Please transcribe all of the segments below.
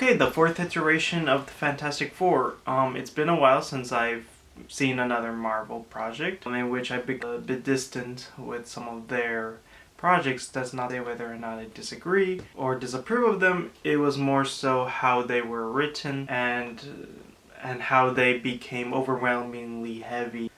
Okay, the fourth iteration of the Fantastic Four. It's been a while since I've seen another Marvel project in which I've become a bit distant with some of their projects. That's not to say whether or not I disagree or disapprove of them. It was more so how they were written and how they became overwhelmingly heavy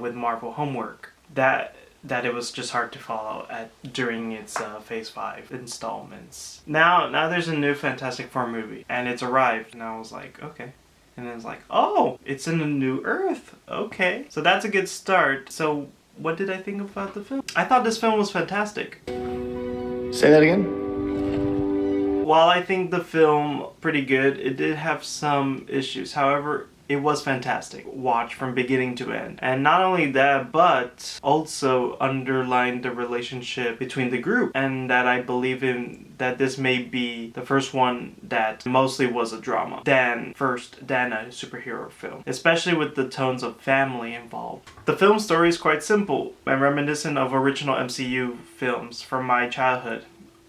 with Marvel homework. That it was just hard to follow during its Phase 5 installments. Now there's a new Fantastic Four movie, and it's arrived, and I was like, okay. And then it's like, oh, it's in a new Earth. Okay. So that's a good start. So what did I think about the film? I thought this film was fantastic. Say that again? While I think the film pretty good, it did have some issues. However, it was fantastic. Watch from beginning to end. And not only that, but also underlined the relationship between the group, and that I believe in that this may be the first one that mostly was a drama than a superhero film, especially with the tones of family involved. The film story is quite simple and reminiscent of original MCU films from my childhood,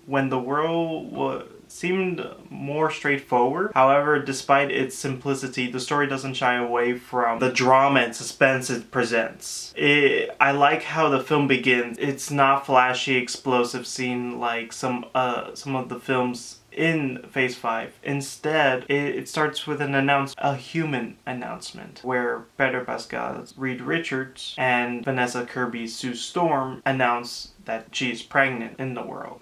when the world seemed more straightforward. However, despite its simplicity, the story doesn't shy away from the drama and suspense it presents. I like how the film begins. It's not flashy, explosive scene like some of the films in Phase 5. Instead, it starts with a human announcement, where Pedro Pascal's Reed Richards and Vanessa Kirby's Sue Storm announce that she is pregnant in the world.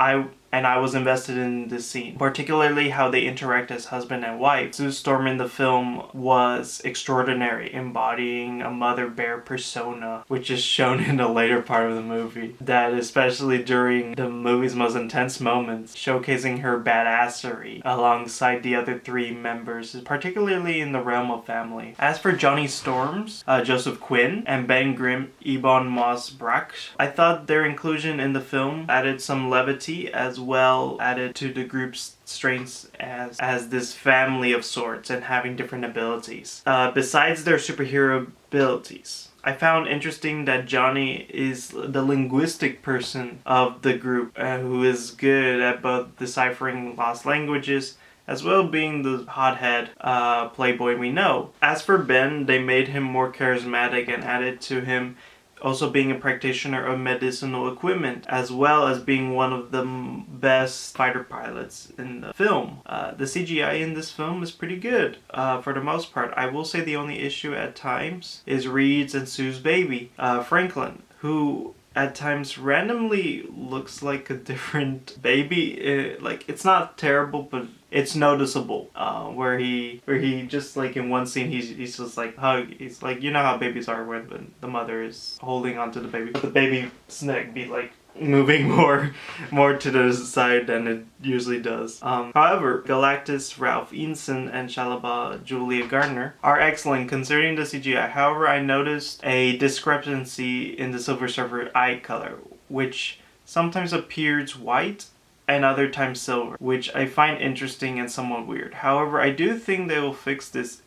I was invested in this scene, particularly how they interact as husband and wife. Sue Storm in the film was extraordinary, embodying a mother bear persona, which is shown in the later part of the movie. That especially during the movie's most intense moments, showcasing her badassery alongside the other three members, particularly in the realm of family. As for Johnny Storms, Joseph Quinn, and Ben Grimm, Ebon Moss-Bachrach, I thought their inclusion in the film added some levity as well added to the group's strengths as this family of sorts and having different abilities. Besides their superhero abilities, I found interesting that Johnny is the linguistic person of the group who is good at both deciphering lost languages as well being the hothead playboy we know. As for Ben, they made him more charismatic and added to him also being a practitioner of medicinal equipment, as well as being one of the best fighter pilots in the film. The CGI in this film is pretty good for the most part. I will say the only issue at times is Reed's and Sue's baby, Franklin, who at times randomly looks like a different baby. It's not terrible, but it's noticeable. Where he just like in one scene he's just like he's like, you know how babies are when the mother is holding onto the baby. The baby's neck be like moving more to the side than it usually does. However, Galactus, Ralph Ineson, and Shalaba Julia Gardner are excellent considering the CGI. However, I noticed a discrepancy in the Silver Surfer eye color, which sometimes appears white and other times silver, which I find interesting and somewhat weird. However, I do think they will fix this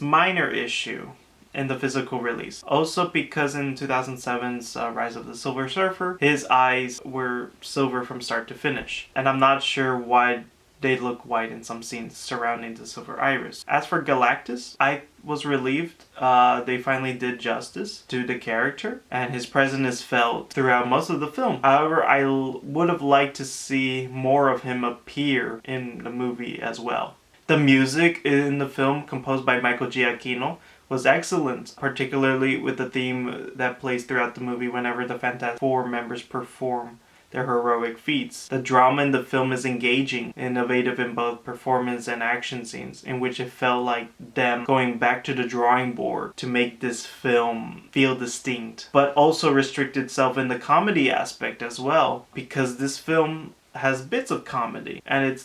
minor issue, in the physical release. Also because in 2007's Rise of the Silver Surfer, his eyes were silver from start to finish. And I'm not sure why they look white in some scenes surrounding the silver iris. As for Galactus, I was relieved they finally did justice to the character, and his presence is felt throughout most of the film. However, I would have liked to see more of him appear in the movie as well. The music in the film, composed by Michael Giacchino, was excellent, particularly with the theme that plays throughout the movie whenever the Fantastic Four members perform their heroic feats. The drama in the film is engaging, innovative in both performance and action scenes, in which it felt like them going back to the drawing board to make this film feel distinct, but also restrict itself in the comedy aspect as well, because this film has bits of comedy, and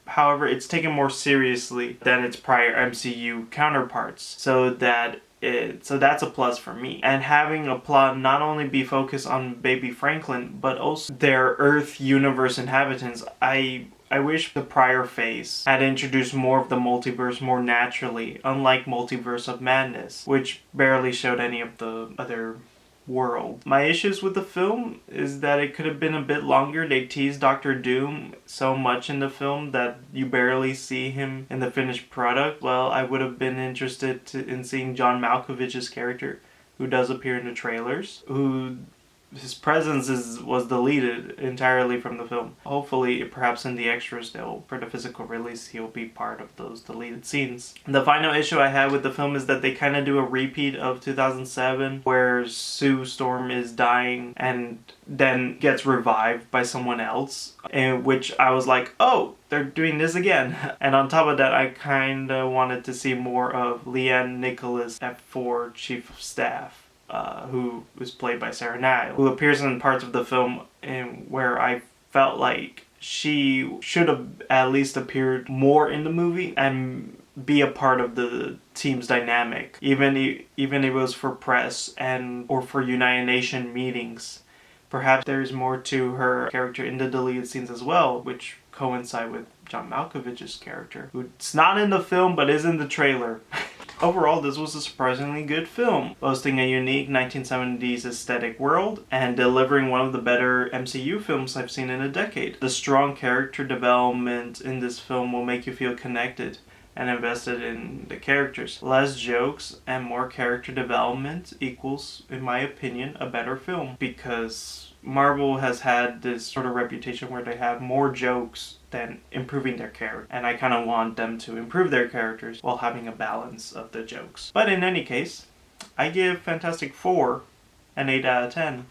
however, it's taken more seriously than its prior MCU counterparts, so that's a plus for me. And having a plot not only be focused on baby Franklin, but also their Earth universe inhabitants, I wish the prior phase had introduced more of the multiverse more naturally, unlike Multiverse of Madness, which barely showed any of the other world. My issues with the film is that it could have been a bit longer. They teased Doctor Doom so much in the film that you barely see him in the finished product. Well, I would have been interested in seeing John Malkovich's character, who does appear in the trailers, his presence was deleted entirely from the film. Hopefully, perhaps in the extras, for the physical release, he'll be part of those deleted scenes. The final issue I had with the film is that they kind of do a repeat of 2007, where Sue Storm is dying and then gets revived by someone else, in which I was like, oh, they're doing this again. And on top of that, I kind of wanted to see more of Leanne Nicholas, F4 Chief of Staff. Who was played by Sarah Nile, who appears in parts of the film where I felt like she should have at least appeared more in the movie and be a part of the team's dynamic, even if it was for press or for United Nation meetings. Perhaps there's more to her character in the deleted scenes as well, which coincide with John Malkovich's character, who's not in the film but is in the trailer. Overall, this was a surprisingly good film, boasting a unique 1970s aesthetic world and delivering one of the better MCU films I've seen in a decade. The strong character development in this film will make you feel connected and invested in the characters. Less jokes and more character development equals, in my opinion, a better film, because Marvel has had this sort of reputation where they have more jokes than improving their character, and I kind of want them to improve their characters while having a balance of the jokes. But in any case, I give Fantastic Four an 8 out of 10.